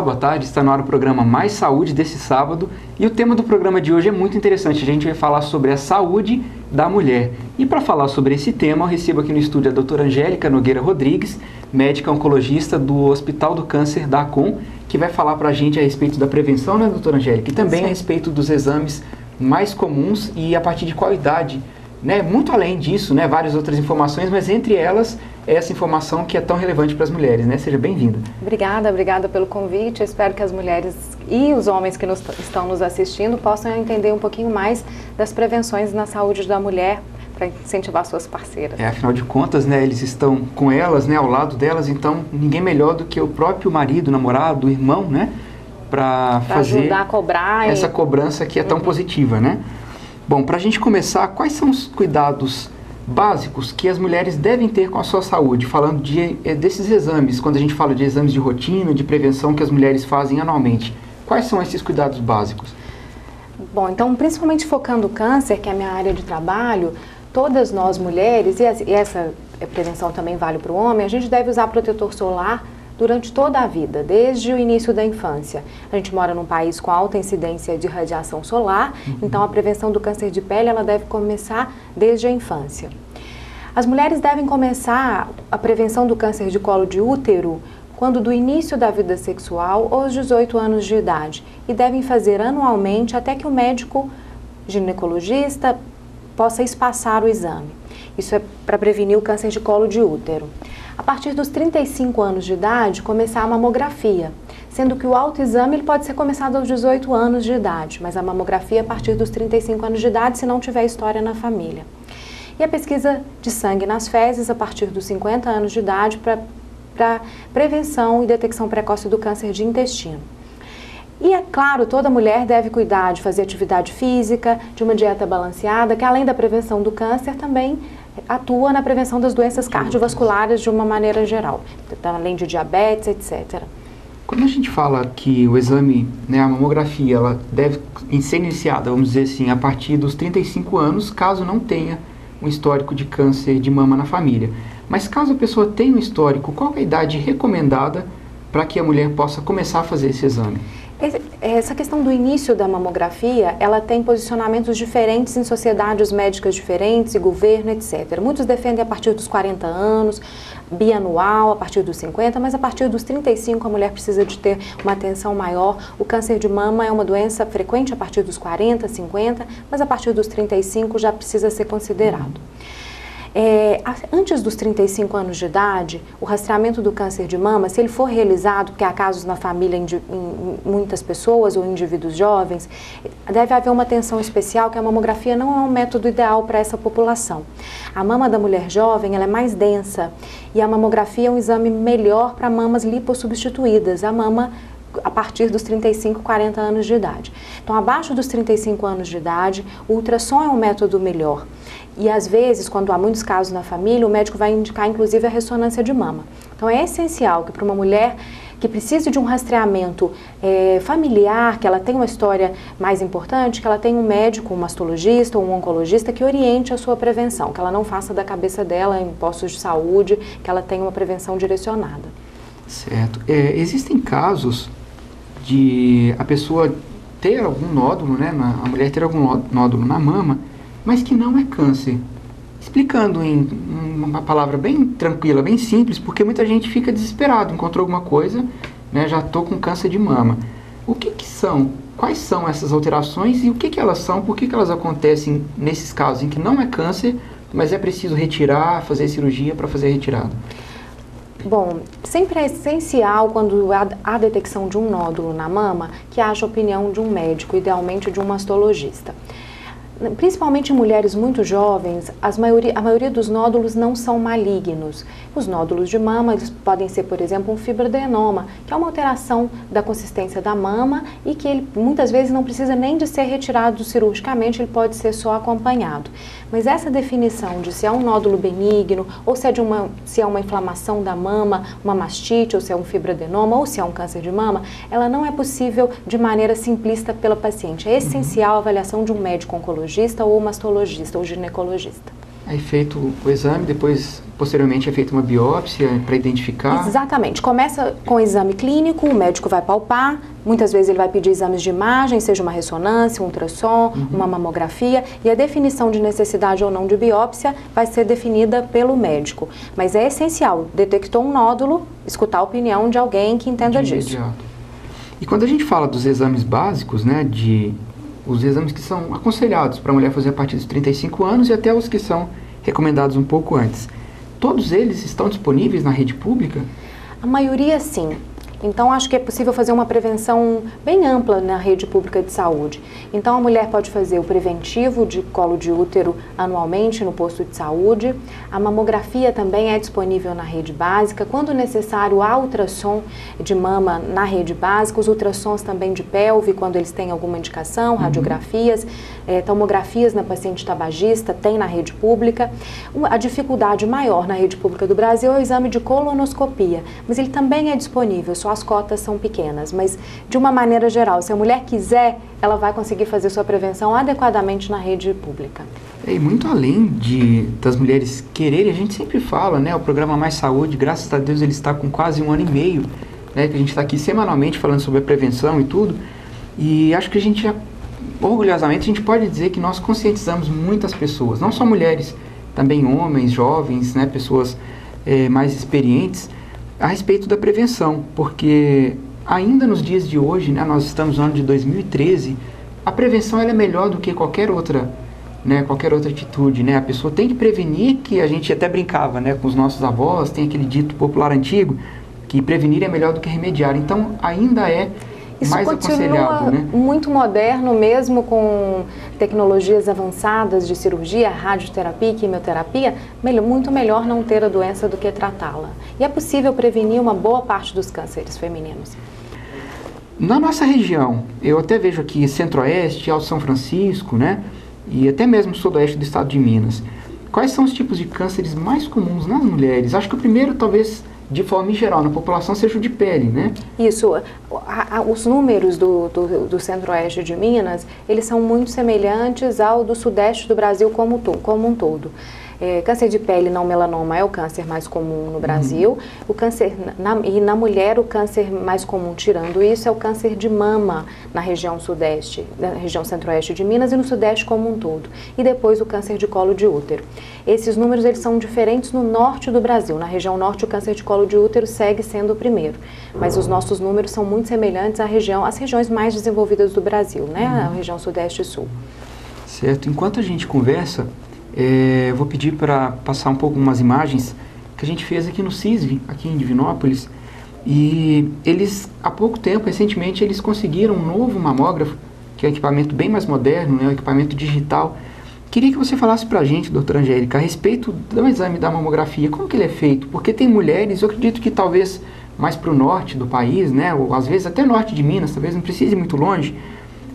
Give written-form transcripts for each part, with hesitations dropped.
boa tarde. Está no ar o programa Mais Saúde desse sábado e o tema do programa de hoje é muito interessante. A gente vai falar sobre a saúde da mulher. E para falar sobre esse tema, eu recebo aqui no estúdio a doutora Angélica Nogueira Rodrigues, médica oncologista do Hospital do Câncer da ACOM, que vai falar para a gente a respeito da prevenção, né, doutora Angélica? E também a respeito dos exames mais comuns e a partir de qual idade, né? Muito além disso, né, várias outras informações, mas entre elas essa informação que é tão relevante para as mulheres, né? Seja bem-vinda. Obrigada pelo convite. Eu espero que as mulheres e os homens que estão nos assistindo possam entender um pouquinho mais das prevenções na saúde da mulher para incentivar suas parceiras. Afinal de contas, né, eles estão com elas, né, ao lado delas, então ninguém melhor do que o próprio marido, namorado, irmão, né, para fazer ajudar a cobrar essa cobrança que é tão positiva, né? Bom, para a gente começar, quais são os cuidados básicos que as mulheres devem ter com a sua saúde, falando desses exames, quando a gente fala de exames de rotina, de prevenção que as mulheres fazem anualmente, quais são esses cuidados básicos? Bom, então, principalmente focando o câncer, que é a minha área de trabalho, todas nós mulheres, e essa prevenção também vale para o homem, a gente deve usar protetor solar durante toda a vida, desde o início da infância. A gente mora num país com alta incidência de radiação solar, então a prevenção do câncer de pele ela deve começar desde a infância. As mulheres devem começar a prevenção do câncer de colo de útero quando do início da vida sexual ou aos 18 anos de idade e devem fazer anualmente até que o médico ginecologista possa espaçar o exame. Isso é para prevenir o câncer de colo de útero. A partir dos 35 anos de idade, começar a mamografia, sendo que o autoexame ele pode ser começado aos 18 anos de idade, mas a mamografia a partir dos 35 anos de idade, se não tiver história na família. E a pesquisa de sangue nas fezes a partir dos 50 anos de idade para prevenção e detecção precoce do câncer de intestino. E é claro, toda mulher deve cuidar de fazer atividade física, de uma dieta balanceada, que além da prevenção do câncer também atua na prevenção das doenças cardiovasculares de uma maneira geral, além de diabetes, etc. Quando a gente fala que o exame, né, a mamografia, ela deve ser iniciada, vamos dizer assim, a partir dos 35 anos, caso não tenha um histórico de câncer de mama na família. Mas caso a pessoa tenha um histórico, qual é a idade recomendada para que a mulher possa começar a fazer esse exame? Essa questão do início da mamografia, ela tem posicionamentos diferentes em sociedades médicas diferentes e governo, etc. Muitos defendem a partir dos 40 anos, bianual, a partir dos 50, mas a partir dos 35 a mulher precisa de ter uma atenção maior. O câncer de mama é uma doença frequente a partir dos 40, 50, mas a partir dos 35 já precisa ser considerado. Antes dos 35 anos de idade, o rastreamento do câncer de mama, se ele for realizado, porque há casos na família em muitas pessoas ou indivíduos jovens, deve haver uma atenção especial que a mamografia não é um método ideal para essa população. A mama da mulher jovem ela é mais densa e a mamografia é um exame melhor para mamas lipossubstituídas, a mama a partir dos 35, 40 anos de idade. Então, abaixo dos 35 anos de idade, o ultrassom é um método melhor. E, às vezes, quando há muitos casos na família, o médico vai indicar, inclusive, a ressonância de mama. Então, é essencial que para uma mulher que precise de um rastreamento familiar, que ela tenha uma história mais importante, que ela tenha um médico, um mastologista ou um oncologista que oriente a sua prevenção, que ela não faça da cabeça dela em postos de saúde, que ela tenha uma prevenção direcionada. Certo. Existem casos de a pessoa ter algum nódulo, né, a mulher ter algum nódulo na mama, mas que não é câncer. Explicando em uma palavra bem tranquila, bem simples, porque muita gente fica desesperado, encontrou alguma coisa, né, já estou com câncer de mama. O que são? Quais são essas alterações e o que elas são? Por que elas acontecem nesses casos em que não é câncer, mas é preciso retirar, fazer cirurgia para fazer a retirada? Bom, sempre é essencial quando há detecção de um nódulo na mama que haja opinião de um médico, idealmente de um mastologista. Principalmente em mulheres muito jovens, a maioria dos nódulos não são malignos. Os nódulos de mama eles podem ser, por exemplo, um fibroadenoma, que é uma alteração da consistência da mama e que ele muitas vezes não precisa nem de ser retirado cirurgicamente, ele pode ser só acompanhado. Mas essa definição de se é um nódulo benigno, ou se é uma inflamação da mama, uma mastite, ou se é um fibroadenoma, ou se é um câncer de mama, ela não é possível de maneira simplista pela paciente. É essencial a avaliação de um médico oncologista ou mastologista ou ginecologista. Aí feito o exame, depois posteriormente é feita uma biópsia para identificar? Exatamente. Começa com o exame clínico, o médico vai palpar, muitas vezes ele vai pedir exames de imagem, seja uma ressonância, um ultrassom, uma mamografia, e a definição de necessidade ou não de biópsia vai ser definida pelo médico. Mas é essencial, detectou um nódulo, escutar a opinião de alguém que entenda disso. Imediato. E quando a gente fala dos exames básicos, né, os exames que são aconselhados para a mulher fazer a partir dos 35 anos e até os que são recomendados um pouco antes, todos eles estão disponíveis na rede pública? A maioria, sim. Então, acho que é possível fazer uma prevenção bem ampla na rede pública de saúde. Então, a mulher pode fazer o preventivo de colo de útero anualmente no posto de saúde. A mamografia também é disponível na rede básica. Quando necessário, há ultrassom de mama na rede básica. Os ultrassons também de pelve, quando eles têm alguma indicação, radiografias, tomografias na paciente tabagista, tem na rede pública. A dificuldade maior na rede pública do Brasil é o exame de colonoscopia, mas ele também é disponível, só as cotas são pequenas. Mas, de uma maneira geral, se a mulher quiser, ela vai conseguir fazer sua prevenção adequadamente na rede pública. E muito além das mulheres quererem, a gente sempre fala, né, o programa Mais Saúde, graças a Deus ele está com quase 1 ano e meio, né, que a gente está aqui semanalmente falando sobre a prevenção e tudo, e acho que a gente já, orgulhosamente, a gente pode dizer que nós conscientizamos muitas pessoas, não só mulheres, também homens, jovens, né, pessoas mais experientes, a respeito da prevenção, porque ainda nos dias de hoje, né, nós estamos no ano de 2013, a prevenção ela é melhor do que qualquer outra atitude, né? A pessoa tem que prevenir, que a gente até brincava, né, com os nossos avós, tem aquele dito popular antigo, que prevenir é melhor do que remediar. Então, ainda é isso mais aconselhado, né? Muito moderno, mesmo com tecnologias avançadas de cirurgia, radioterapia e quimioterapia, muito melhor não ter a doença do que tratá-la. E é possível prevenir uma boa parte dos cânceres femininos. Na nossa região, eu até vejo aqui Centro-Oeste, Alto São Francisco, né? E até mesmo Sudoeste do estado de Minas. Quais são os tipos de cânceres mais comuns nas mulheres? Acho que o primeiro, talvez, de forma geral, na população, seja o de pele, né? Isso. Os números do Centro-Oeste de Minas, eles são muito semelhantes ao do Sudeste do Brasil como um todo. Câncer de pele não melanoma é o câncer mais comum no Brasil. O câncer na mulher, o câncer mais comum, tirando isso, é o câncer de mama na região Sudeste, na região Centro-Oeste de Minas e no Sudeste como um todo. E depois o câncer de colo de útero. Esses números eles são diferentes no norte do Brasil. Na região norte, o câncer de colo de útero segue sendo o primeiro. Mas os nossos números são muito semelhantes às regiões mais desenvolvidas do Brasil, né? A região Sudeste e Sul. Certo. Enquanto a gente conversa, eu vou pedir para passar um pouco umas imagens que a gente fez aqui no CISV, aqui em Divinópolis, e eles, há pouco tempo, recentemente, eles conseguiram um novo mamógrafo, que é um equipamento bem mais moderno, né, um equipamento digital. Queria que você falasse para a gente, doutora Angélica, a respeito do exame da mamografia, como que ele é feito? Porque tem mulheres, eu acredito que talvez mais para o norte do país, né, ou às vezes até norte de Minas, talvez não precise ir muito longe,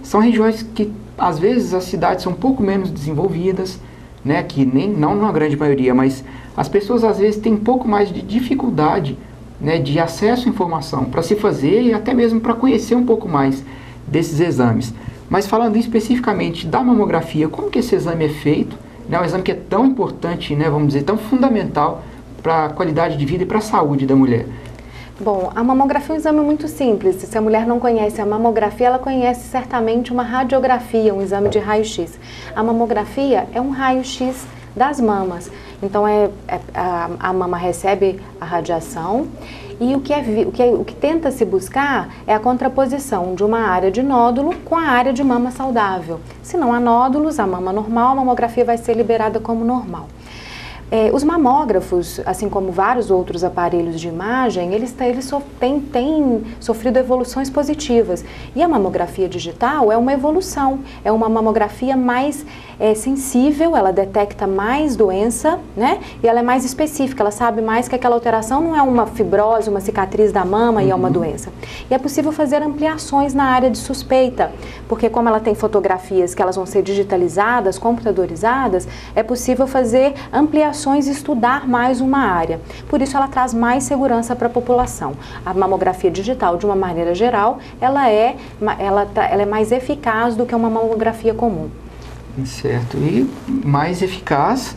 são regiões que, às vezes, as cidades são um pouco menos desenvolvidas, né, que não na grande maioria, mas as pessoas às vezes têm um pouco mais de dificuldade, né, de acesso à informação para se fazer e até mesmo para conhecer um pouco mais desses exames. Mas falando especificamente da mamografia, como que esse exame é feito, né, um exame que é tão importante, né, vamos dizer, tão fundamental para a qualidade de vida e para a saúde da mulher? Bom, a mamografia é um exame muito simples. Se a mulher não conhece a mamografia, ela conhece certamente uma radiografia, um exame de raio-x. A mamografia é um raio-x das mamas. Então, a mama recebe a radiação e o que tenta se buscar é a contraposição de uma área de nódulo com a área de mama saudável. Se não há nódulos, a mama normal, a mamografia vai ser liberada como normal. Os mamógrafos, assim como vários outros aparelhos de imagem, eles têm sofrido evoluções positivas. E a mamografia digital é uma evolução, é uma mamografia mais sensível, ela detecta mais doença, né? E ela é mais específica, ela sabe mais que aquela alteração não é uma fibrose, uma cicatriz da mama e é uma doença. E é possível fazer ampliações na área de suspeita, porque como ela tem fotografias que elas vão ser digitalizadas, computadorizadas, é possível fazer ampliações e estudar mais uma área. Por isso ela traz mais segurança para a população. A mamografia digital, de uma maneira geral, ela é mais eficaz do que uma mamografia comum. Certo. E mais eficaz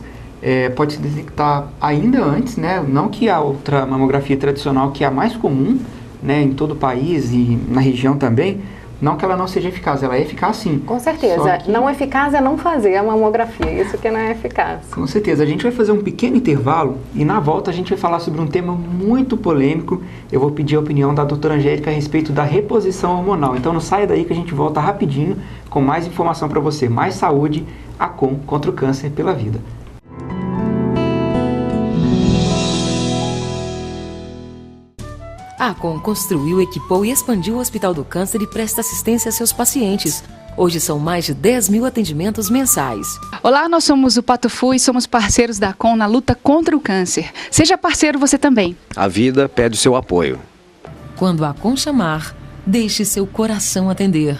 pode se detectar ainda antes, né? Não que a outra mamografia tradicional, que é a mais comum, né, em todo o país e na região também, não que ela não seja eficaz, ela é eficaz sim. Com certeza, não eficaz é não fazer a mamografia, isso que não é eficaz. Com certeza, a gente vai fazer um pequeno intervalo e na volta a gente vai falar sobre um tema muito polêmico. Eu vou pedir a opinião da doutora Angélica a respeito da reposição hormonal. Então não saia daí que a gente volta rapidinho com mais informação para você, mais saúde, Acon contra o câncer pela vida. A Acon construiu, equipou e expandiu o Hospital do Câncer e presta assistência a seus pacientes. Hoje são mais de 10 mil atendimentos mensais. Olá, nós somos o Patufu e somos parceiros da Acon na luta contra o câncer. Seja parceiro você também. A vida pede seu apoio. Quando a Acon chamar, deixe seu coração atender.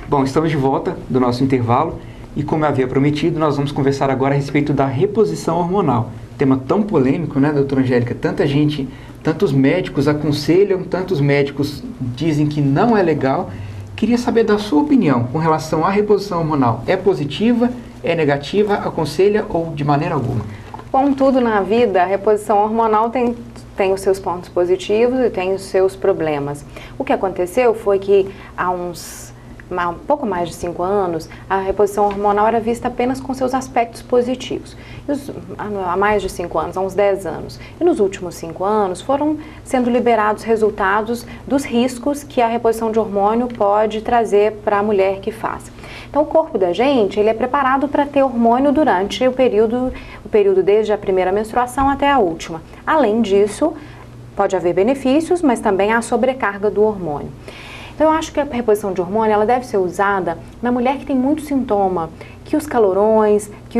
Bom, estamos de volta do nosso intervalo. E como eu havia prometido, nós vamos conversar agora a respeito da reposição hormonal. Tema tão polêmico, né, doutora Angélica? Tanta gente, tantos médicos aconselham, tantos médicos dizem que não é legal. Queria saber da sua opinião com relação à reposição hormonal. É positiva, é negativa, aconselha ou de maneira alguma? Como tudo na vida, a reposição hormonal tem os seus pontos positivos e tem os seus problemas. O que aconteceu foi que há um pouco mais de 5 anos, a reposição hormonal era vista apenas com seus aspectos positivos. Há mais de 5 anos, há uns 10 anos. E nos últimos 5 anos foram sendo liberados resultados dos riscos que a reposição de hormônio pode trazer para a mulher que faz. Então, o corpo da gente, ele é preparado para ter hormônio durante o período desde a primeira menstruação até a última. Além disso, pode haver benefícios, mas também há sobrecarga do hormônio. Então, eu acho que a reposição de hormônio ela deve ser usada na mulher que tem muito sintoma, que os calorões, que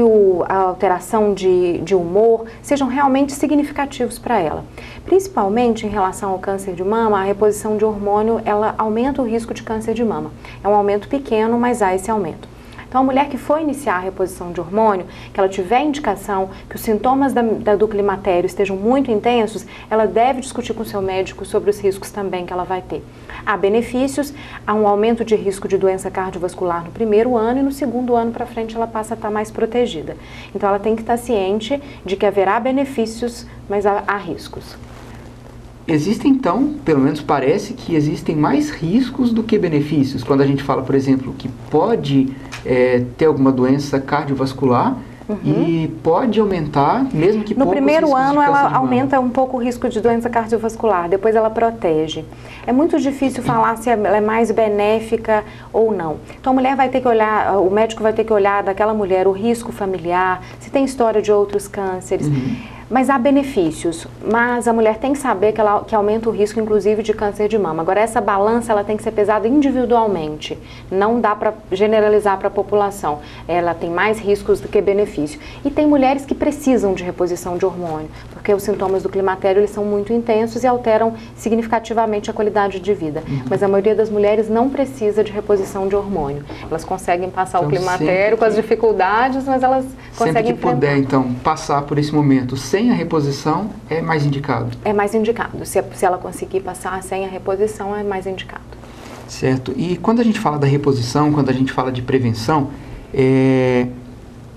a alteração de humor sejam realmente significativos para ela. Principalmente em relação ao câncer de mama, a reposição de hormônio ela aumenta o risco de câncer de mama. É um aumento pequeno, mas há esse aumento. Então, a mulher que for iniciar a reposição de hormônio, que ela tiver indicação que os sintomas do climatério estejam muito intensos, ela deve discutir com o seu médico sobre os riscos também que ela vai ter. Há benefícios, há um aumento de risco de doença cardiovascular no primeiro ano e no segundo ano para frente ela passa a estar mais protegida. Então, ela tem que estar ciente de que haverá benefícios, mas há riscos. Existem, então, pelo menos parece que existem mais riscos do que benefícios. Quando a gente fala, por exemplo, que pode ter alguma doença cardiovascular e pode aumentar, mesmo que no primeiro ano ela aumenta um pouco o risco de doença cardiovascular, depois ela protege. É muito difícil falar se ela é mais benéfica ou não. Então a mulher vai ter que olhar, o médico vai ter que olhar daquela mulher o risco familiar, se tem história de outros cânceres. Mas há benefícios, mas a mulher tem que saber que aumenta o risco, inclusive, de câncer de mama. Agora, essa balança ela tem que ser pesada individualmente, não dá para generalizar para a população. Ela tem mais riscos do que benefício. E tem mulheres que precisam de reposição de hormônio, porque os sintomas do climatério eles são muito intensos e alteram significativamente a qualidade de vida. Mas a maioria das mulheres não precisa de reposição de hormônio. Elas conseguem passar o climatério com as dificuldades, mas elas conseguem enfrentar. Sempre que puder, então, passar por esse momento sem a reposição, é mais indicado? É mais indicado. Se ela conseguir passar sem a reposição, é mais indicado. Certo. E quando a gente fala da reposição, quando a gente fala de prevenção,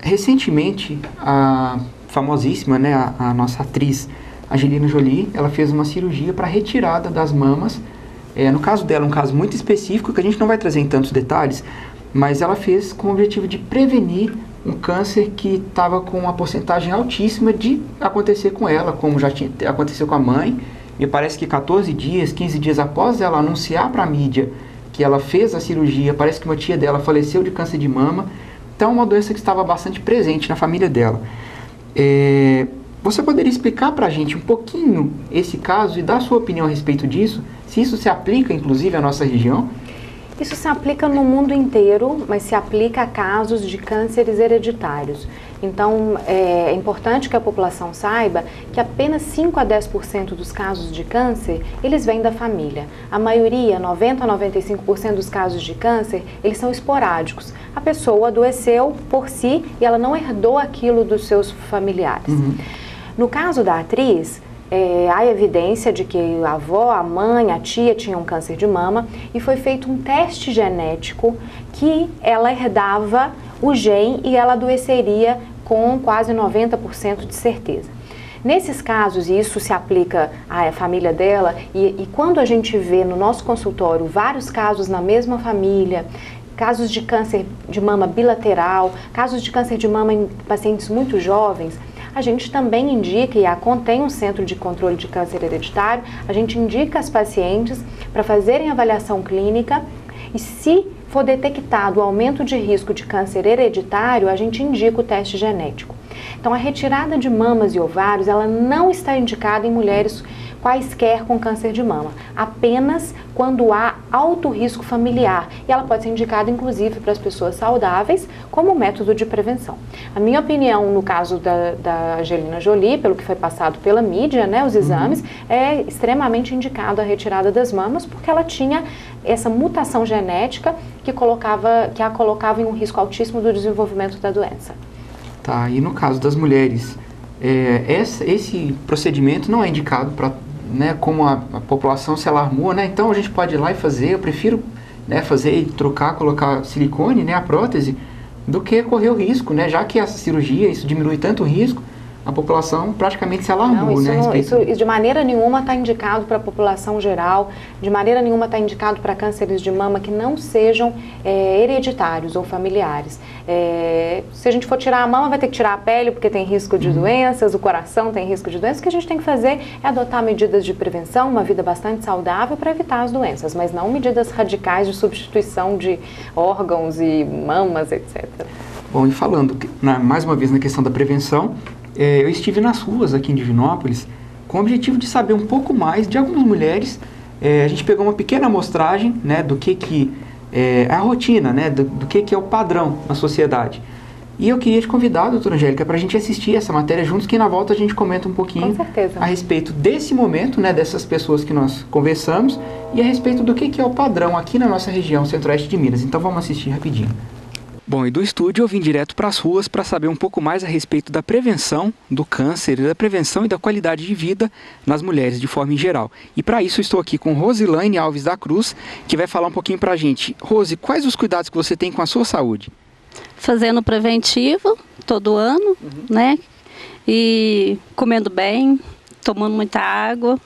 recentemente, a famosíssima, né, a nossa atriz Angelina Jolie, ela fez uma cirurgia para retirada das mamas. No caso dela, um caso muito específico, que a gente não vai trazer em tantos detalhes, mas ela fez com o objetivo de prevenir um câncer que estava com uma porcentagem altíssima de acontecer com ela, como já aconteceu com a mãe. Me parece que 14 dias, 15 dias após ela anunciar para a mídia que ela fez a cirurgia, parece que uma tia dela faleceu de câncer de mama. Então, é uma doença que estava bastante presente na família dela. Você poderia explicar para a gente um pouquinho esse caso e dar sua opinião a respeito disso? Se isso se aplica, inclusive, à nossa região? Isso se aplica no mundo inteiro, mas se aplica a casos de cânceres hereditários. Então, é importante que a população saiba que apenas 5 a 10% dos casos de câncer, eles vêm da família. A maioria, 90 a 95% dos casos de câncer, eles são esporádicos. A pessoa adoeceu por si e ela não herdou aquilo dos seus familiares. No caso da atriz, há evidência de que a avó, a mãe, a tia tinham câncer de mama e foi feito um teste genético que ela herdava o gene e ela adoeceria com quase 90% de certeza. Nesses casos, e isso se aplica à família dela, e quando a gente vê no nosso consultório vários casos na mesma família, casos de câncer de mama bilateral, casos de câncer de mama em pacientes muito jovens, a gente também indica, e a ACON tem um centro de controle de câncer hereditário, a gente indica as pacientes para fazerem avaliação clínica e se for detectado o aumento de risco de câncer hereditário, a gente indica o teste genético. Então, a retirada de mamas e ovários, ela não está indicada em mulheres quaisquer com câncer de mama, apenas quando há alto risco familiar. E ela pode ser indicada, inclusive, para as pessoas saudáveis, como método de prevenção. A minha opinião, no caso da Angelina Jolie, pelo que foi passado pela mídia, né, os exames, é extremamente indicado a retirada das mamas, porque ela tinha essa mutação genética que a colocava em um risco altíssimo do desenvolvimento da doença. Tá, e no caso das mulheres, esse procedimento não é indicado para, né, como a população se alarmou, né, então a gente pode ir lá e fazer, eu prefiro, né, fazer e trocar, colocar silicone, né, a prótese, do que correr o risco, né, já que essa cirurgia, isso diminui tanto o risco, a população praticamente se alarmou, isso de maneira nenhuma está indicado para a população geral, de maneira nenhuma está indicado para cânceres de mama que não sejam hereditários ou familiares. Se a gente for tirar a mama, vai ter que tirar a pele porque tem risco de doenças, o coração tem risco de doenças. O que a gente tem que fazer é adotar medidas de prevenção, uma vida bastante saudável para evitar as doenças, mas não medidas radicais de substituição de órgãos e mamas, etc. Bom, e falando mais uma vez na questão da prevenção, eu estive nas ruas aqui em Divinópolis com o objetivo de saber um pouco mais de algumas mulheres. A gente pegou uma pequena amostragem, né, do que é a rotina, né, do que é o padrão na sociedade. E eu queria te convidar, doutora Angélica, para a gente assistir essa matéria juntos, que na volta a gente comenta um pouquinho a respeito desse momento, né, dessas pessoas que nós conversamos e a respeito do que é o padrão aqui na nossa região centro-oeste de Minas. Então vamos assistir rapidinho. Bom, e do estúdio eu vim direto para as ruas para saber um pouco mais a respeito da prevenção do câncer, da prevenção e da qualidade de vida nas mulheres de forma em geral. E para isso eu estou aqui com Rosilaine Alves da Cruz, que vai falar um pouquinho para a gente. Rose, quais os cuidados que você tem com a sua saúde? Fazendo preventivo todo ano, né? E comendo bem, tomando muita água.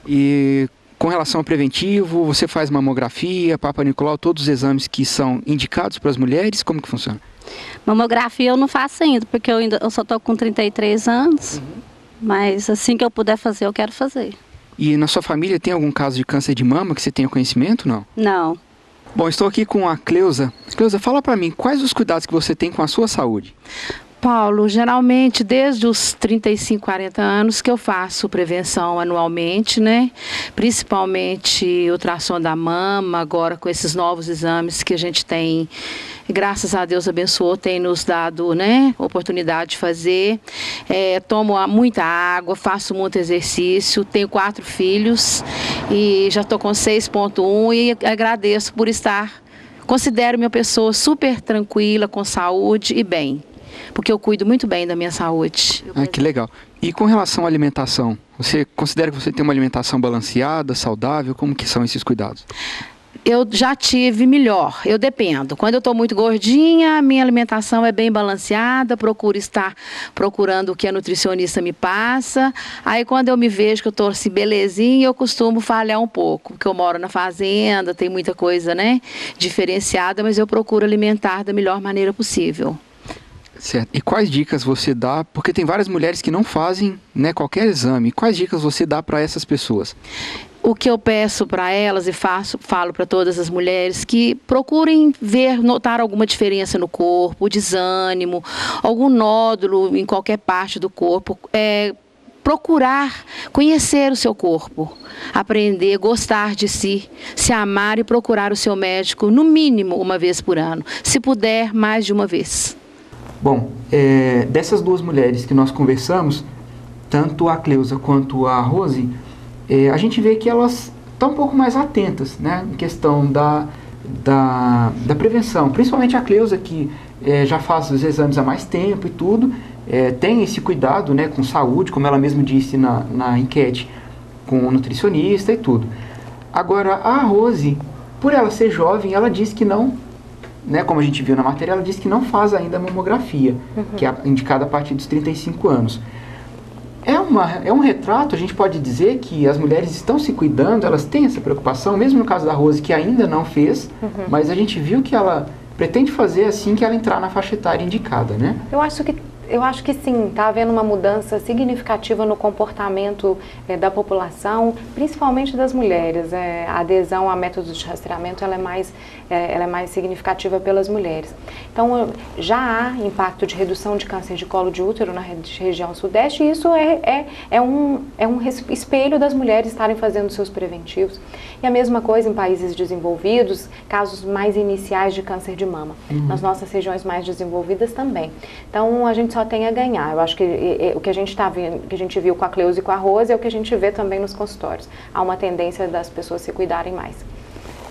E com relação ao preventivo, você faz mamografia, Papa Nicolau, todos os exames que são indicados para as mulheres? Como que funciona? Mamografia eu não faço ainda, porque eu só estou com 33 anos, mas assim que eu puder fazer, eu quero fazer. E na sua família tem algum caso de câncer de mama que você tenha conhecimento, não? Não. Bom, estou aqui com a Cleusa. Cleusa, fala para mim, quais os cuidados que você tem com a sua saúde? Paulo, geralmente desde os 35, 40 anos que eu faço prevenção anualmente, né? Principalmente ultrassom da mama, agora com esses novos exames que a gente tem, graças a Deus abençoou, tem nos dado, né, oportunidade de fazer. Tomo muita água, faço muito exercício, tenho 4 filhos e já estou com 6,1 e agradeço por considero minha pessoa super tranquila, com saúde e bem. Porque eu cuido muito bem da minha saúde. Que legal. E com relação à alimentação, você considera que você tem uma alimentação balanceada, saudável? Como que são esses cuidados? Eu já tive melhor, eu dependo. Quando eu estou muito gordinha, a minha alimentação é bem balanceada, procuro estar procurando o que a nutricionista me passa. Aí quando eu me vejo que eu estou assim, belezinha, eu costumo falhar um pouco, porque eu moro na fazenda, tem muita coisa, né, diferenciada, mas eu procuro alimentar da melhor maneira possível. Certo. E quais dicas você dá, porque tem várias mulheres que não fazem, né, qualquer exame, quais dicas você dá para essas pessoas? O que eu peço para elas e falo para todas as mulheres que procurem notar alguma diferença no corpo, desânimo, algum nódulo em qualquer parte do corpo, procurar conhecer o seu corpo, aprender, gostar de si, se amar e procurar o seu médico no mínimo uma vez por ano, se puder mais de uma vez. Bom, dessas duas mulheres que nós conversamos, tanto a Cleusa quanto a Rose, a gente vê que elas estão um pouco mais atentas, né, em questão da prevenção. Principalmente a Cleusa, que já faz os exames há mais tempo e tudo, tem esse cuidado, né, com saúde, como ela mesma disse na enquete, com o nutricionista e tudo. Agora, a Rose, por ela ser jovem, ela diz que não, né, como a gente viu na matéria, ela diz que não faz ainda a mamografia, que é indicada a partir dos 35 anos. É um retrato, a gente pode dizer que as mulheres estão se cuidando, elas têm essa preocupação, mesmo no caso da Rose, que ainda não fez, mas a gente viu que ela pretende fazer assim que ela entrar na faixa etária indicada, né? Eu acho que sim, está havendo uma mudança significativa no comportamento da população, principalmente das mulheres. A adesão a métodos de rastreamento ela é mais significativa pelas mulheres. Então, já há impacto de redução de câncer de colo de útero na região sudeste, e isso é um espelho das mulheres estarem fazendo seus preventivos. E a mesma coisa em países desenvolvidos, casos mais iniciais de câncer de mama. Nas nossas regiões mais desenvolvidas também. Então, a gente só tem a ganhar. Eu acho que o que a gente viu com a Cleusa e com a Rose é o que a gente vê também nos consultórios. Há uma tendência das pessoas se cuidarem mais.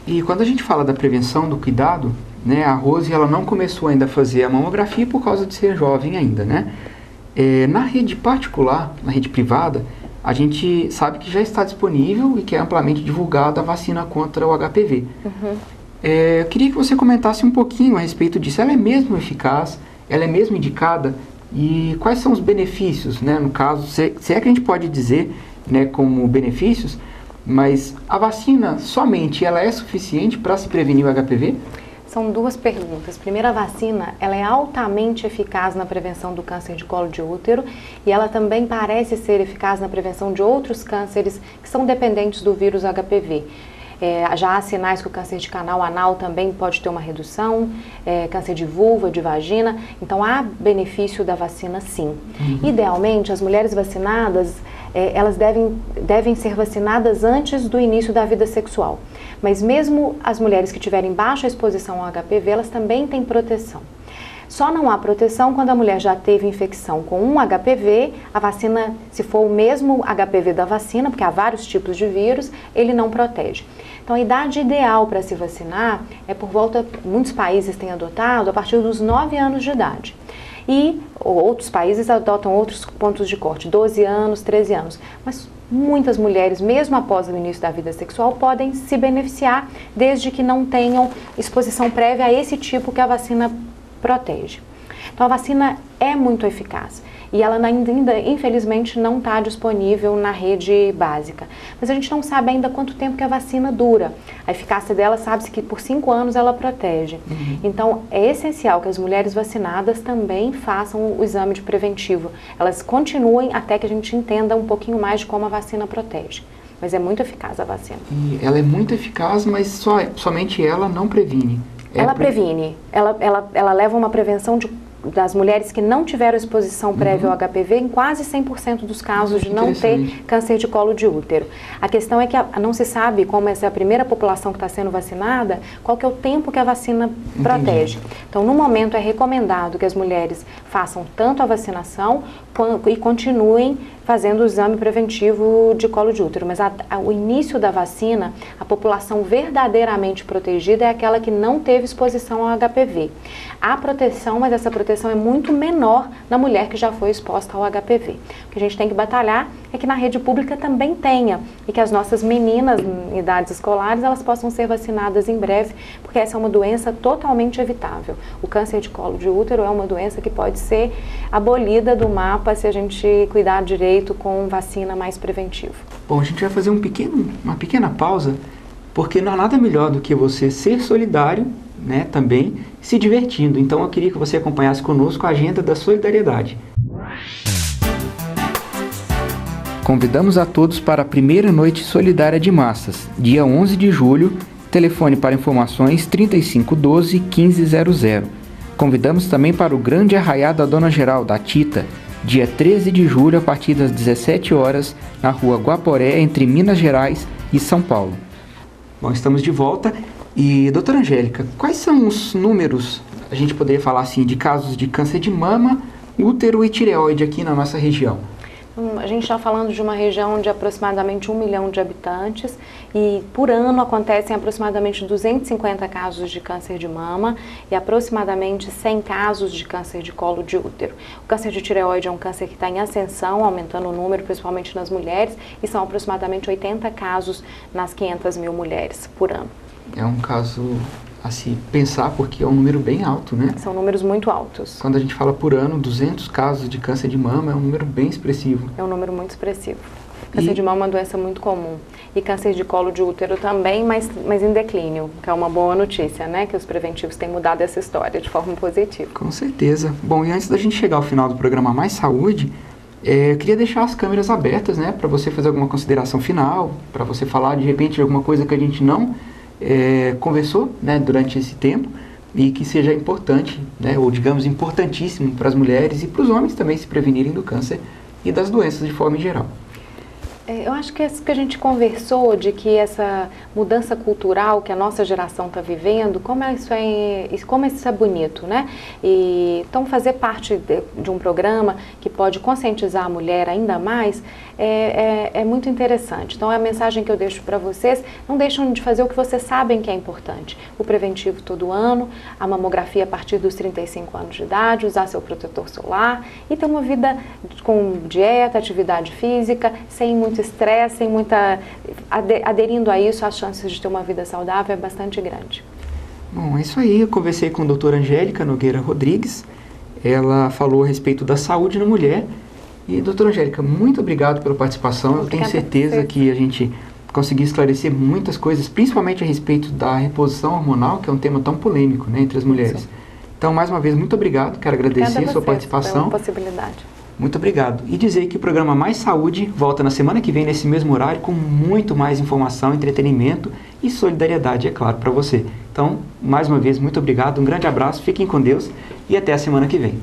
E quando a gente fala da prevenção, do cuidado, né, a Rose ela não começou ainda a fazer a mamografia por causa de ser jovem ainda, né? Na rede particular, na rede privada, a gente sabe que já está disponível e que é amplamente divulgada a vacina contra o HPV. Eu queria que você comentasse um pouquinho a respeito disso. Ela é mesmo eficaz? Ela é mesmo indicada? E quais são os benefícios, né? No caso, se é que a gente pode dizer, né, como benefícios, mas a vacina somente ela é suficiente para se prevenir o HPV? São duas perguntas. Primeiro, a vacina ela é altamente eficaz na prevenção do câncer de colo de útero e ela também parece ser eficaz na prevenção de outros cânceres que são dependentes do vírus HPV. Já há sinais que o câncer de canal anal também pode ter uma redução, câncer de vulva, de vagina, então há benefício da vacina sim. Idealmente, as mulheres vacinadas, elas devem ser vacinadas antes do início da vida sexual, mas mesmo as mulheres que tiverem baixa exposição ao HPV, elas também têm proteção. Só não há proteção quando a mulher já teve infecção com um HPV, a vacina, se for o mesmo HPV da vacina, porque há vários tipos de vírus, ele não protege. Então, a idade ideal para se vacinar é por volta, muitos países têm adotado, a partir dos 9 anos de idade. E outros países adotam outros pontos de corte, 12 anos, 13 anos. Mas muitas mulheres, mesmo após o início da vida sexual, podem se beneficiar desde que não tenham exposição prévia a esse tipo que a vacina protege. Então a vacina é muito eficaz e ela ainda infelizmente não está disponível na rede básica. Mas a gente não sabe ainda quanto tempo que a vacina dura. A eficácia dela sabe-se que por 5 anos ela protege. Então é essencial que as mulheres vacinadas também façam o exame de preventivo. Elas continuem até que a gente entenda um pouquinho mais de como a vacina protege. Mas é muito eficaz a vacina. E ela é muito eficaz, mas somente ela não previne. Ela previne, ela leva uma prevenção das mulheres que não tiveram exposição prévia ao HPV em quase 100% dos casos de não ter câncer de colo de útero. A questão é que não se sabe, como essa é a primeira população que está sendo vacinada, qual que é o tempo que a vacina protege. Então, no momento, é recomendado que as mulheres façam tanto a vacinação e continuem fazendo o exame preventivo de colo de útero. Mas o início da vacina, a população verdadeiramente protegida é aquela que não teve exposição ao HPV. Há proteção, mas essa proteção é muito menor na mulher que já foi exposta ao HPV. O que a gente tem que batalhar é que na rede pública também tenha e que as nossas meninas em idades escolares elas possam ser vacinadas em breve, porque essa é uma doença totalmente evitável. O câncer de colo de útero é uma doença que pode ser abolida do mapa se a gente cuidar direito com vacina mais preventiva. Bom, a gente vai fazer uma pequena pausa, porque não há nada melhor do que você ser solidário, né, também se divertindo. Então eu queria que você acompanhasse conosco a agenda da solidariedade. Convidamos a todos para a primeira noite solidária de massas, dia 11 de julho, telefone para informações 3512-1500. Convidamos também para o grande arraiá da Dona Geral, da Tita, dia 13 de julho, a partir das 17 horas, na rua Guaporé, entre Minas Gerais e São Paulo. Bom, estamos de volta. E, doutora Angélica, quais são os números, a gente poderia falar assim, de casos de câncer de mama, útero e tireoide aqui na nossa região? gente está falando de uma região de aproximadamente 1 milhão de habitantes e por ano acontecem aproximadamente 250 casos de câncer de mama e aproximadamente 100 casos de câncer de colo de útero. O câncer de tireoide é um câncer que está em ascensão, aumentando o número, principalmente nas mulheres, e são aproximadamente 80 casos nas 500 mil mulheres por ano. É um caso a se pensar, porque é um número bem alto, né? São números muito altos. Quando a gente fala por ano, 200 casos de câncer de mama é um número bem expressivo. É um número muito expressivo. Câncer de mama é uma doença muito comum. E câncer de colo de útero também, mas em declínio, que é uma boa notícia, né? Que os preventivos têm mudado essa história de forma positiva. Com certeza. Bom, e antes da gente chegar ao final do programa Mais Saúde, eu queria deixar as câmeras abertas, né? Para você fazer alguma consideração final, para você falar de repente de alguma coisa que a gente não conversou, né, durante esse tempo e que seja importante, né, ou digamos importantíssimo para as mulheres e para os homens também se prevenirem do câncer e das doenças de forma em geral. Eu acho que isso que a gente conversou, de que essa mudança cultural que a nossa geração está vivendo, como isso é bonito, né? E, então, fazer parte de um programa que pode conscientizar a mulher ainda mais é muito interessante. Então, a mensagem que eu deixo para vocês, não deixam de fazer o que vocês sabem que é importante. O preventivo todo ano, a mamografia a partir dos 35 anos de idade, usar seu protetor solar e ter uma vida com dieta, atividade física, sem muito estresse, sem muita... aderindo a isso, as chances de ter uma vida saudável é bastante grande. Bom, é isso aí. Eu conversei com a doutora Angélica Nogueira Rodrigues. Ela falou a respeito da saúde na mulher. E, doutora Angélica, muito obrigado pela participação. Eu tenho certeza que a gente conseguiu esclarecer muitas coisas, principalmente a respeito da reposição hormonal, que é um tema tão polêmico, né, entre as mulheres. Isso. Então, mais uma vez, muito obrigado. Quero agradecer a sua participação. Pela possibilidade. Muito obrigado. E dizer que o programa Mais Saúde volta na semana que vem, nesse mesmo horário, com muito mais informação, entretenimento e solidariedade, é claro, para você. Então, mais uma vez, muito obrigado, um grande abraço, fiquem com Deus e até a semana que vem.